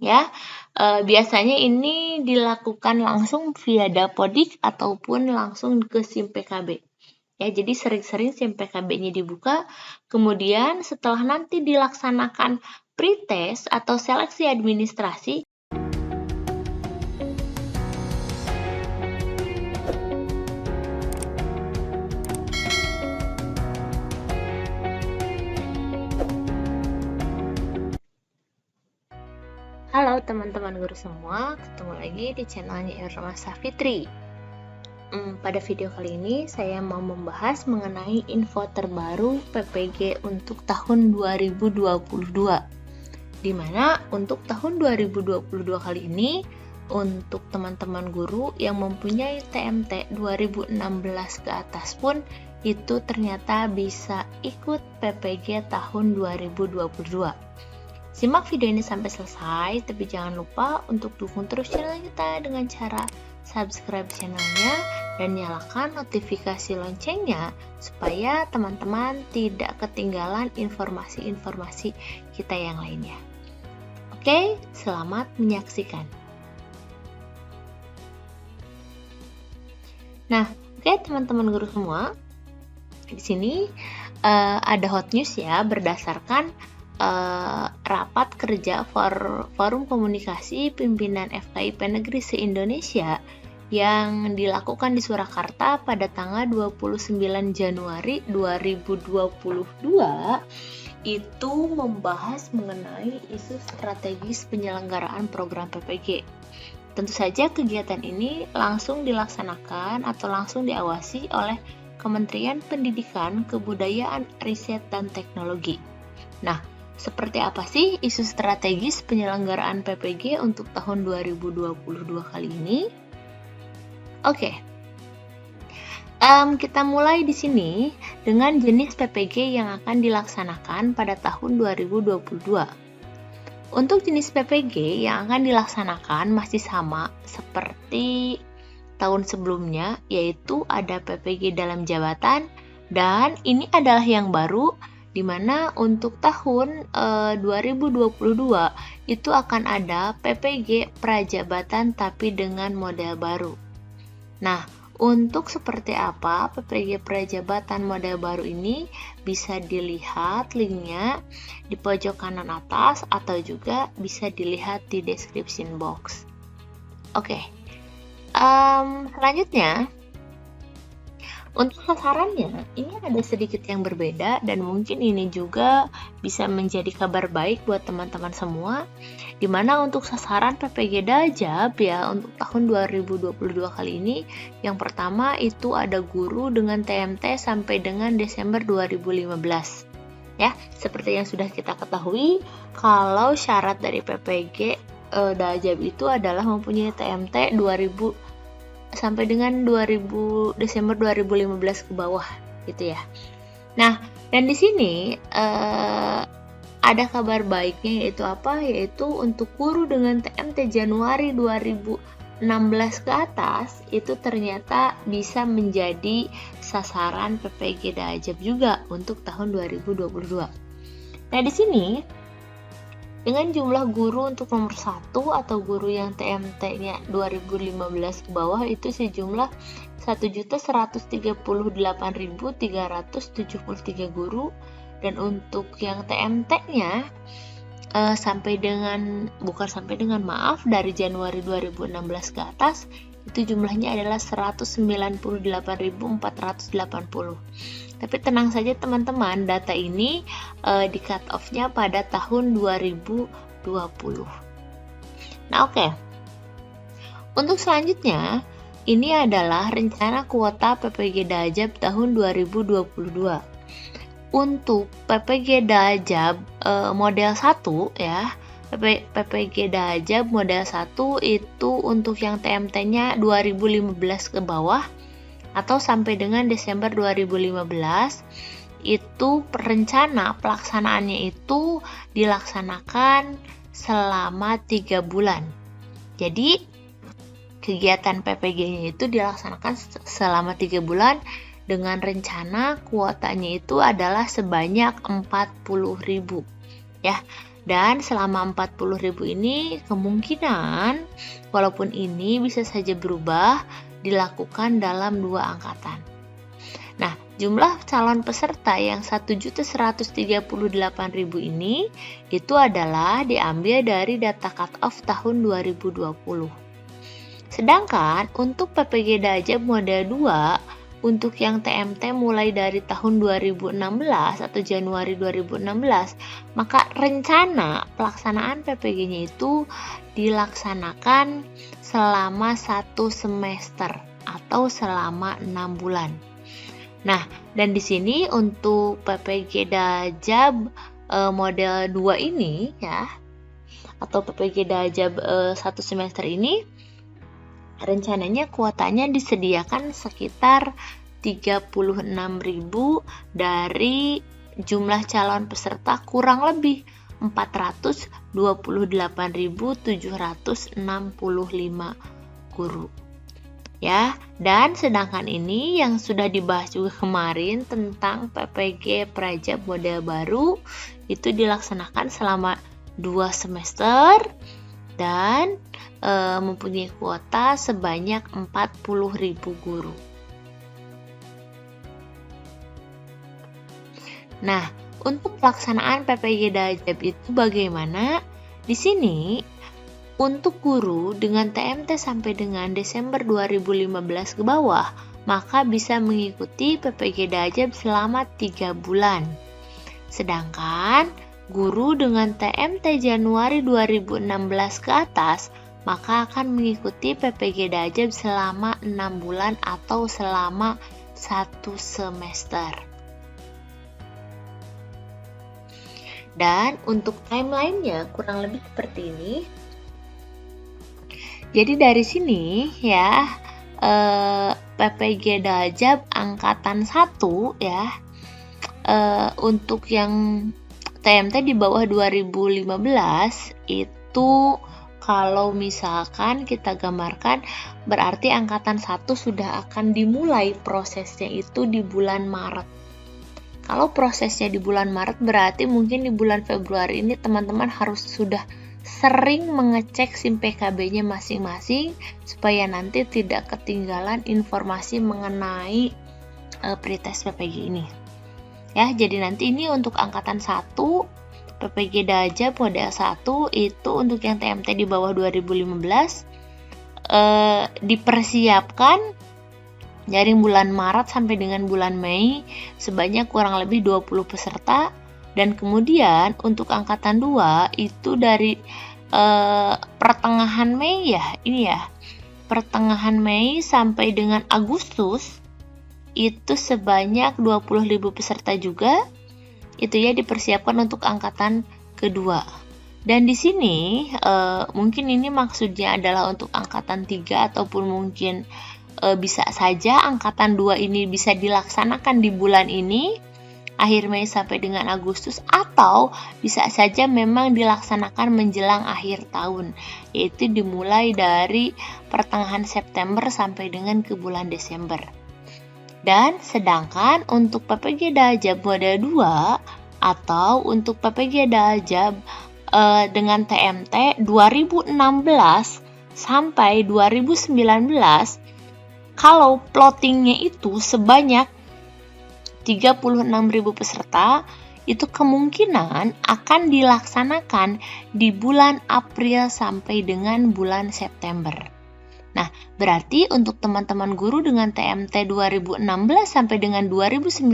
ya. Biasanya ini dilakukan langsung via Dapodik ataupun langsung ke SIM PKB. Ya, jadi sering-sering SIM PKB-nya dibuka, kemudian setelah nanti dilaksanakan pretest atau seleksi administrasi, halo teman-teman guru semua, ketemu lagi di channelnya Irma Safitri. Pada video kali ini saya mau membahas mengenai info terbaru PPG untuk tahun 2022. Di mana untuk tahun 2022 kali ini, untuk teman-teman guru yang mempunyai TMT 2016 ke atas pun itu ternyata bisa ikut PPG tahun 2022. Simak video ini sampai selesai, tapi jangan lupa untuk dukung terus channel kita dengan cara subscribe channelnya dan nyalakan notifikasi loncengnya supaya teman-teman tidak ketinggalan informasi-informasi kita yang lainnya. Oke, selamat menyaksikan. Nah, oke teman-teman guru semua, di sini ada hot news ya berdasarkan rapat kerja Forum Komunikasi Pimpinan FKIP Negeri se-Indonesia yang dilakukan di Surakarta pada tanggal 29 Januari 2022 itu membahas mengenai isu strategis penyelenggaraan program PPG. Tentu saja kegiatan ini langsung dilaksanakan atau langsung diawasi oleh Kementerian Pendidikan, Kebudayaan, Riset, dan Teknologi. Nah, seperti apa sih isu strategis penyelenggaraan PPG untuk tahun 2022 kali ini? Oke. Kita mulai di sini dengan jenis PPG yang akan dilaksanakan pada tahun 2022. Untuk jenis PPG yang akan dilaksanakan masih sama seperti tahun sebelumnya, yaitu ada PPG dalam jabatan, dan ini adalah yang baru, di mana untuk tahun 2022 itu akan ada PPG prajabatan tapi dengan model baru. Nah, untuk seperti apa PPG prajabatan model baru ini bisa dilihat linknya di pojok kanan atas atau juga bisa dilihat di description box. Oke, selanjutnya untuk sasarannya, ini ada sedikit yang berbeda dan mungkin ini juga bisa menjadi kabar baik buat teman-teman semua, di mana untuk sasaran PPG Dajab ya untuk tahun 2022 kali ini, yang pertama itu ada guru dengan TMT sampai dengan Desember 2015. Ya, seperti yang sudah kita ketahui, kalau syarat dari PPG Dajab itu adalah mempunyai TMT 2000 sampai dengan Desember 2015 ke bawah gitu ya. Nah, dan di sini ada kabar baiknya yaitu apa? Yaitu untuk guru dengan TMT Januari 2016 ke atas itu ternyata bisa menjadi sasaran PPG Dajab juga untuk tahun 2022. Nah, di sini dengan jumlah guru untuk nomor 1 atau guru yang TMT-nya 2015 ke bawah itu sejumlah 1.138.373 guru, dan untuk yang TMT-nya dari Januari 2016 ke atas itu jumlahnya adalah 198.480. Tapi tenang saja teman-teman, data ini di cut off-nya pada tahun 2020. Nah, oke. Untuk selanjutnya, ini adalah rencana kuota PPG Dajab tahun 2022. Untuk PPG Dajab model 1 ya, PPG Dajab model 1 itu untuk yang TMT-nya 2015 ke bawah atau sampai dengan Desember 2015, itu rencana pelaksanaannya itu dilaksanakan selama 3 bulan. Jadi kegiatan PPG-nya itu dilaksanakan selama 3 bulan dengan rencana kuotanya itu adalah sebanyak 40.000 ya. Dan selama 40.000 ini kemungkinan walaupun ini bisa saja berubah dilakukan dalam 2 angkatan. Nah, jumlah calon peserta yang 1.138.000 ini itu adalah diambil dari data cut-off tahun 2020. Sedangkan untuk PPG Dajab model 2 untuk yang TMT mulai dari tahun 2016 atau Januari 2016, maka rencana pelaksanaan PPG-nya itu dilaksanakan selama 1 semester atau selama 6 bulan. Nah, dan di sini untuk PPG Dajab model 2 ini ya, atau PPG Dajab 1 semester ini, rencananya kuotanya disediakan sekitar 36.000 dari jumlah calon peserta kurang lebih 428.765 guru. Ya, dan sedangkan ini yang sudah dibahas juga kemarin tentang PPG Prajab model baru itu dilaksanakan selama 2 semester dan mempunyai kuota sebanyak 40.000 guru. Nah, untuk pelaksanaan PPG Dajab itu bagaimana? Di sini untuk guru dengan TMT sampai dengan Desember 2015 ke bawah, maka bisa mengikuti PPG Dajab selama 3 bulan. Sedangkan guru dengan TMT Januari 2016 ke atas, maka akan mengikuti PPG Dajab selama 6 bulan atau selama 1 semester. Dan untuk timeline-nya kurang lebih seperti ini. Jadi dari sini ya, PPG Dajab angkatan 1 ya, untuk yang TMT di bawah 2015 itu kalau misalkan kita gambarkan berarti angkatan 1 sudah akan dimulai prosesnya itu di bulan Maret. Kalau prosesnya di bulan Maret berarti mungkin di bulan Februari ini teman-teman harus sudah sering mengecek SIM PKB-nya masing-masing supaya nanti tidak ketinggalan informasi mengenai pretest PPG ini. Ya, jadi nanti ini untuk angkatan 1 PPG Dajab model 1 itu untuk yang TMT di bawah 2015 dipersiapkan dari bulan Maret sampai dengan bulan Mei sebanyak kurang lebih 20 peserta, dan kemudian untuk angkatan 2 itu dari pertengahan Mei ya, ini ya, pertengahan Mei sampai dengan Agustus itu sebanyak 20.000 peserta juga. Itu ya dipersiapkan untuk angkatan kedua. Dan di sini mungkin ini maksudnya adalah untuk angkatan 3 ataupun mungkin bisa saja angkatan 2 ini bisa dilaksanakan di bulan ini, akhir Mei sampai dengan Agustus, atau bisa saja memang dilaksanakan menjelang akhir tahun, yaitu dimulai dari pertengahan September sampai dengan ke bulan Desember. Dan sedangkan untuk PPG Dajab model 2 atau untuk PPG Dajab dengan TMT 2016 sampai 2019, kalau plottingnya itu sebanyak 36.000 peserta, itu kemungkinan akan dilaksanakan di bulan April sampai dengan bulan September. Nah, berarti untuk teman-teman guru dengan TMT 2016 sampai dengan 2019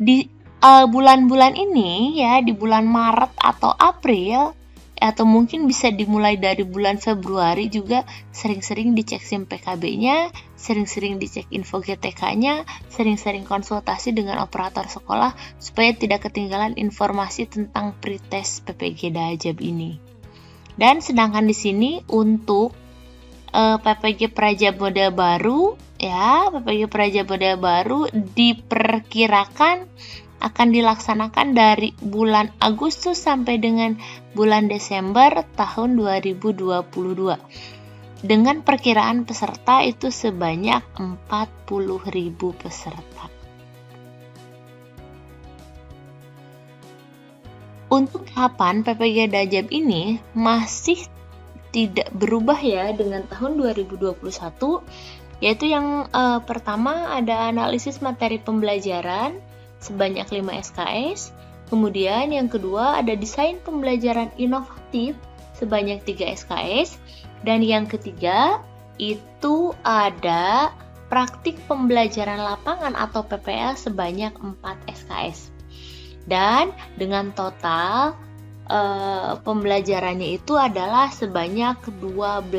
di bulan-bulan ini ya, di bulan Maret atau April, atau mungkin bisa dimulai dari bulan Februari juga, sering-sering dicek SIM PKB-nya, sering-sering dicek info GTK-nya, sering-sering konsultasi dengan operator sekolah supaya tidak ketinggalan informasi tentang pretest PPG Dajab ini. Dan sedangkan di sini untuk PPG Prajab model baru ya, PPG Prajab model baru diperkirakan akan dilaksanakan dari bulan Agustus sampai dengan bulan Desember tahun 2022 dengan perkiraan peserta itu sebanyak 40.000 peserta. Untuk tahapan PPG Dajab ini masih tidak berubah ya dengan tahun 2021, yaitu yang pertama ada analisis materi pembelajaran sebanyak 5 SKS, kemudian yang kedua ada desain pembelajaran inovatif sebanyak 3 SKS, dan yang ketiga itu ada praktik pembelajaran lapangan atau PPL sebanyak 4 SKS. Dan dengan total pembelajarannya itu adalah sebanyak 12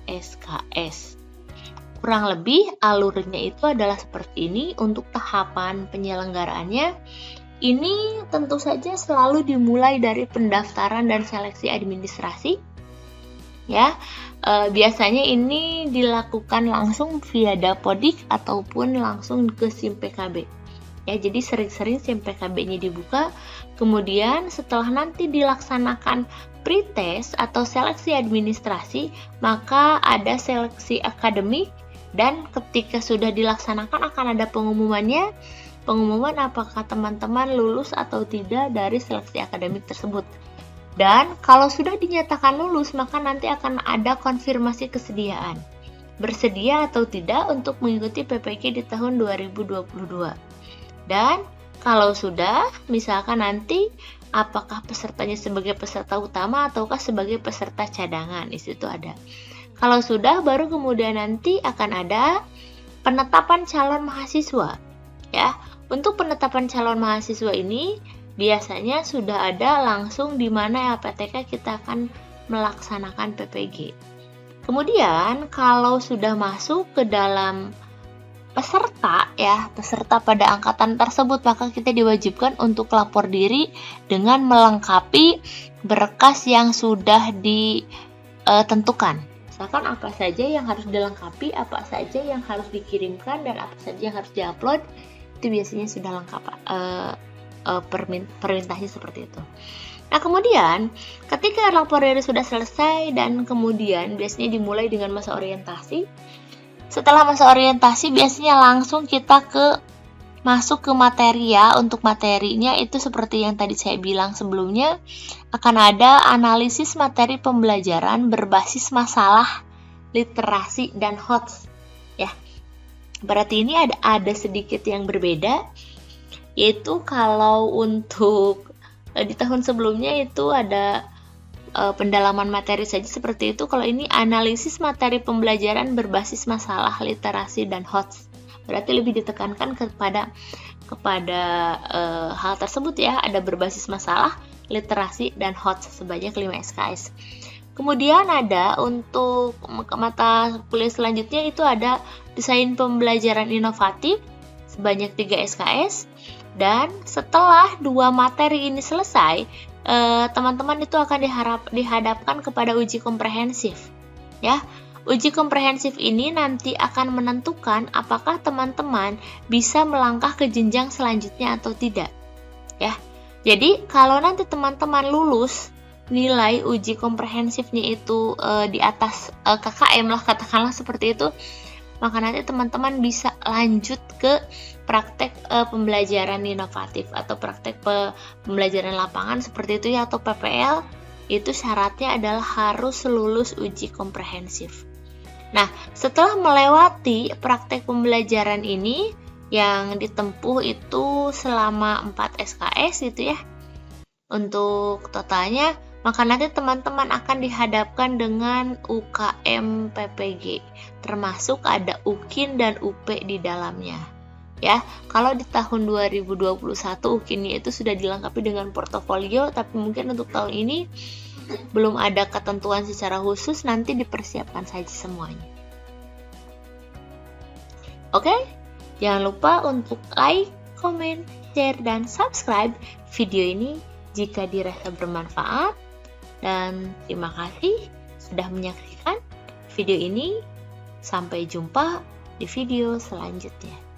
SKS. Kurang lebih alurnya itu adalah seperti ini. Untuk tahapan penyelenggaraannya, ini tentu saja selalu dimulai dari pendaftaran dan seleksi administrasi. Ya, biasanya ini dilakukan langsung via Dapodik ataupun langsung ke SIM PKB. Ya, jadi sering-sering SIM PKB-nya dibuka, kemudian setelah nanti dilaksanakan pretest atau seleksi administrasi, maka ada seleksi akademik, dan ketika sudah dilaksanakan akan ada pengumuman apakah teman-teman lulus atau tidak dari seleksi akademik tersebut. Dan kalau sudah dinyatakan lulus, maka nanti akan ada konfirmasi kesediaan, bersedia atau tidak untuk mengikuti PPG di tahun 2022. Dan kalau sudah, misalkan nanti apakah pesertanya sebagai peserta utama ataukah sebagai peserta cadangan, di situ ada. Kalau sudah, baru kemudian nanti akan ada penetapan calon mahasiswa. Ya, untuk penetapan calon mahasiswa ini biasanya sudah ada langsung di mana LPTK kita akan melaksanakan PPG. Kemudian kalau sudah masuk ke dalam peserta pada angkatan tersebut, maka kita diwajibkan untuk lapor diri dengan melengkapi berkas yang sudah ditentukan. Misalkan apa saja yang harus dilengkapi, apa saja yang harus dikirimkan, dan apa saja yang harus diupload, itu biasanya sudah lengkap perintahnya seperti itu. Nah, kemudian ketika lapor diri sudah selesai dan kemudian biasanya dimulai dengan masa orientasi. Setelah masa orientasi biasanya langsung kita masuk ke materi ya. Untuk materinya itu seperti yang tadi saya bilang sebelumnya, akan ada analisis materi pembelajaran berbasis masalah, literasi, dan HOTS ya. Berarti ini ada sedikit yang berbeda, yaitu kalau untuk di tahun sebelumnya itu ada pendalaman materi saja seperti itu. Kalau ini analisis materi pembelajaran berbasis masalah, literasi, dan HOTS. Berarti lebih ditekankan kepada hal tersebut ya. Ada berbasis masalah, literasi, dan HOTS sebanyak 5 SKS. Kemudian ada untuk mata kuliah selanjutnya itu ada desain pembelajaran inovatif sebanyak 3 SKS. Dan setelah 2 materi ini selesai, teman-teman itu akan dihadapkan kepada uji komprehensif ya. Uji komprehensif ini nanti akan menentukan apakah teman-teman bisa melangkah ke jenjang selanjutnya atau tidak ya. Jadi kalau nanti teman-teman lulus nilai uji komprehensifnya itu di atas KKM lah, katakanlah seperti itu, maka nanti teman-teman bisa lanjut ke praktek pembelajaran inovatif atau praktek pembelajaran lapangan seperti itu ya, atau PPL. Itu syaratnya adalah harus lulus uji komprehensif. Nah, setelah melewati praktek pembelajaran ini yang ditempuh itu selama 4 SKS gitu ya, untuk totalnya, maka nanti teman-teman akan dihadapkan dengan UKM PPG, termasuk ada UKIN dan UP di dalamnya. Ya, kalau di tahun 2021 UKIN-nya itu sudah dilengkapi dengan portofolio, tapi mungkin untuk tahun ini belum ada ketentuan secara khusus, nanti dipersiapkan saja semuanya. Oke, jangan lupa untuk like, comment, share, dan subscribe video ini jika dirasa bermanfaat. Dan terima kasih sudah menyaksikan video ini. Sampai jumpa di video selanjutnya.